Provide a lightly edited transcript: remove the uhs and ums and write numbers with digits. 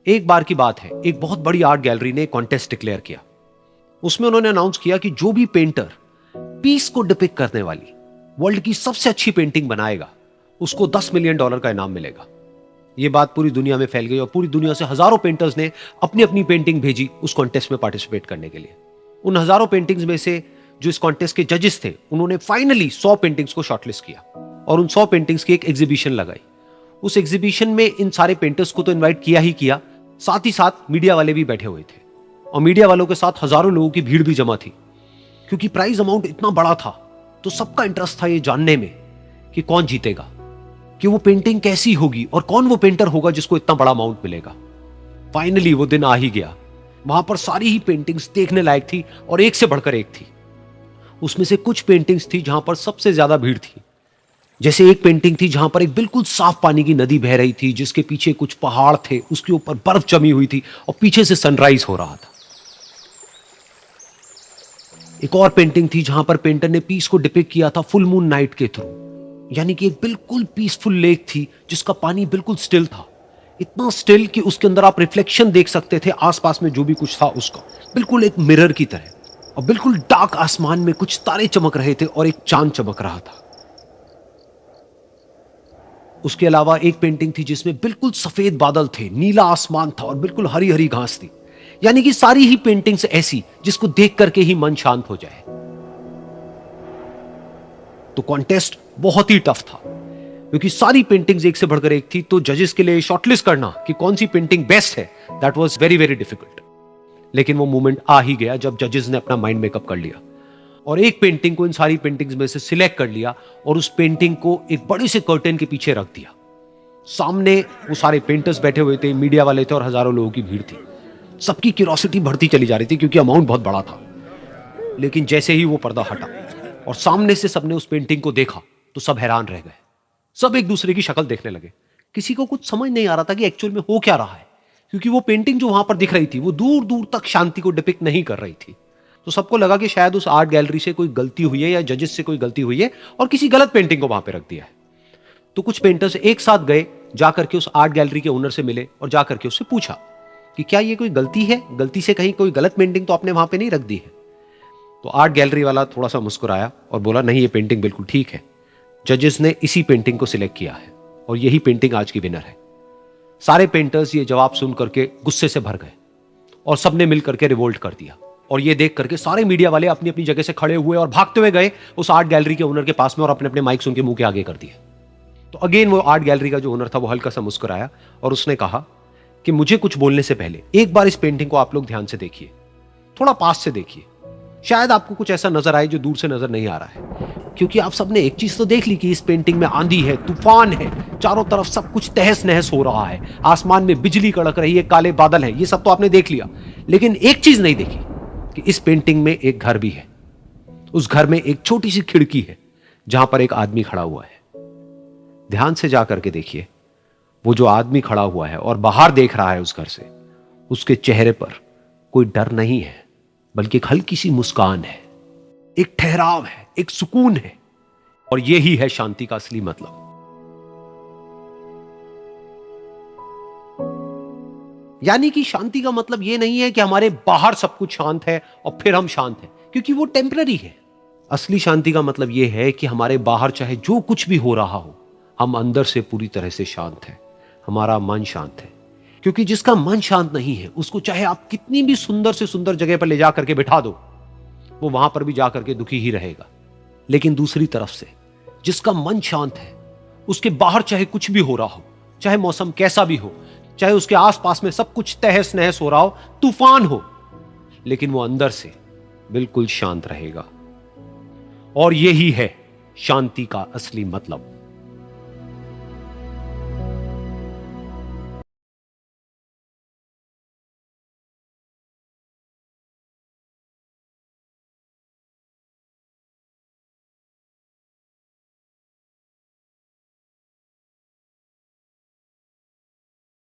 एक बार की बात है, एक बहुत बड़ी आर्ट गैलरी ने कॉन्टेस्ट डिक्लेयर किया। उसमें उन्होंने अनाउंस किया कि जो भी पेंटर पीस को डिपिक्ट करने वाली वर्ल्ड की सबसे अच्छी पेंटिंग बनाएगा, उसको $10 मिलियन का इनाम मिलेगा। यह बात पूरी दुनिया में फैल गई और पूरी दुनिया से हजारों पेंटर्स ने अपनी अपनी पेंटिंग भेजी उस कॉन्टेस्ट में पार्टिसिपेट करने के लिए। उन हजारों पेंटिंग्स में से जो इस कॉन्टेस्ट के जजेस थे, उन्होंने फाइनली 100 पेंटिंग्स को शॉर्टलिस्ट किया और उन 100 पेंटिंग्स की एक एग्जीबिशन लगाई। उस एग्जीबिशन में इन सारे पेंटर्स को तो इनवाइट किया ही किया, साथ ही साथ मीडिया वाले भी बैठे हुए थे और मीडिया वालों के साथ हजारों लोगों की भीड़ भी जमा थी। क्योंकि प्राइज अमाउंट इतना बड़ा था तो सबका इंटरेस्ट था ये जानने में कि कौन जीतेगा, कि वो पेंटिंग कैसी होगी और कौन वो पेंटर होगा जिसको इतना बड़ा अमाउंट मिलेगा। फाइनली वो दिन आ ही गया। वहां पर सारी ही पेंटिंग्स देखने लायक थी और एक से बढ़कर एक थी। उसमें से कुछ पेंटिंग्स थी जहां पर सबसे ज्यादा भीड़ थी। जैसे एक पेंटिंग थी जहां पर एक बिल्कुल साफ पानी की नदी बह रही थी, जिसके पीछे कुछ पहाड़ थे, उसके ऊपर बर्फ जमी हुई थी और पीछे से सनराइज हो रहा था। एक और पेंटिंग थी जहां पर पेंटर ने पीस को डिपिक्ट किया था फुल मून नाइट के थ्रू, यानी कि एक बिल्कुल पीसफुल लेक थी जिसका पानी बिल्कुल स्टिल था, इतना स्टिल कि उसके अंदर आप रिफ्लेक्शन देख सकते थे आसपास में जो भी कुछ था उसका, बिल्कुल एक मिरर की तरह। और बिल्कुल डार्क आसमान में कुछ तारे चमक रहे थे और एक चांद चमक रहा था। उसके अलावा एक पेंटिंग थी जिसमें बिल्कुल सफेद बादल थे, नीला आसमान था और बिल्कुल हरी हरी घास थी। यानी कि सारी ही पेंटिंग्स ऐसी जिसको देख करके ही मन शांत हो जाए। तो कॉन्टेस्ट बहुत ही टफ था क्योंकि सारी पेंटिंग्स एक से बढ़कर एक थी। तो जजेस के लिए शॉर्टलिस्ट करना कि कौन सी पेंटिंग बेस्ट है, that was very very difficult. लेकिन वो मोमेंट आ ही गया जब जजेस ने अपना माइंड मेकअप कर लिया और एक पेंटिंग को इन सारी पेंटिंग्स में से सिलेक्ट कर लिया और उस पेंटिंग को एक बड़े से कर्टेन के पीछे रख दिया। सामने वो सारे पेंटर्स बैठे हुए थे, मीडिया वाले थे और हजारों लोगों की भीड़ थी। सबकी क्यूरियोसिटी बढ़ती चली जा रही थी क्योंकि अमाउंट बहुत बड़ा था। लेकिन जैसे ही वो पर्दा हटा और सामने से सबने उस पेंटिंग को देखा तो सब हैरान रह गए। सब एक दूसरे की शक्ल देखने लगे। किसी को कुछ समझ नहीं आ रहा था कि एक्चुअल में हो क्या रहा है, क्योंकि वो पेंटिंग जो वहां पर दिख रही थी वो दूर दूर तक शांति को डिपिक्ट नहीं कर रही थी। तो सबको लगा कि शायद उस आर्ट गैलरी से कोई गलती हुई है या जजेस से कोई गलती हुई है और किसी गलत पेंटिंग को वहां पे रख दिया है। तो कुछ पेंटर्स एक साथ गए, जाकर के उस आर्ट गैलरी के ओनर से मिले और जाकर के उससे पूछा कि क्या ये कोई गलती है, गलती से कहीं कोई गलत पेंटिंग तो आपने वहां पे नहीं रख दी है। तो आर्ट गैलरी वाला थोड़ा सा मुस्कुराया और बोला, नहीं, ये पेंटिंग बिल्कुल ठीक है। जजेस ने इसी पेंटिंग को सिलेक्ट किया है और यही पेंटिंग आज की विनर है। सारे पेंटर्स ये जवाब सुन करके गुस्से से भर गए और सबने मिल करके रिवोल्ट कर दिया। और ये देख करके सारे मीडिया वाले अपनी अपनी जगह से खड़े हुए और भागते हुए गए उस आर्ट गैलरी के ओनर के पास में और अपने अपने माइक्स उनके मुंह के आगे कर दिए। तो अगेन वो आर्ट गैलरी का जो ओनर था वो हल्का सा मुस्कुराया और उसने कहा कि मुझे कुछ बोलने से पहले एक बार इस पेंटिंग को आप लोग ध्यान से देखिए, थोड़ा पास से देखिए, शायद आपको कुछ ऐसा नजर आए जो दूर से नजर नहीं आ रहा है। क्योंकि आप सबने एक चीज तो देख ली कि इस पेंटिंग में आंधी है, तूफान है, चारों तरफ सब कुछ तहस नहस हो रहा है, आसमान में बिजली कड़क रही है, काले बादल है, ये सब तो आपने देख लिया। लेकिन एक चीज नहीं देखी कि इस पेंटिंग में एक घर भी है। उस घर में एक छोटी सी खिड़की है जहां पर एक आदमी खड़ा हुआ है। ध्यान से जाकर के देखिए, वो जो आदमी खड़ा हुआ है और बाहर देख रहा है उस घर से, उसके चेहरे पर कोई डर नहीं है, बल्कि एक हल्की सी मुस्कान है, एक ठहराव है, एक सुकून है। और यही है शांति का असली मतलब। यानी कि शांति का मतलब यह नहीं है कि हमारे बाहर सब कुछ शांत है और फिर हम शांत हैं, क्योंकि वो टेम्पररी है। असली शांति का मतलब यह है कि हमारे बाहर चाहे जो कुछ भी हो रहा हो, हम अंदर से पूरी तरह से शांत हैं, हमारा मन शांत है। क्योंकि जिसका मन शांत नहीं है, उसको चाहे आप कितनी भी सुंदर से सुंदर जगह पर ले जाकर के बिठा दो, वो वहां पर भी जाकर के दुखी ही रहेगा। लेकिन दूसरी तरफ से जिसका मन शांत है, उसके बाहर चाहे कुछ भी हो रहा हो, चाहे मौसम कैसा भी हो, चाहे उसके आसपास में सब कुछ तहस नहस हो रहा हो, तूफान हो, लेकिन वो अंदर से बिल्कुल शांत रहेगा। और यही है शांति का असली मतलब।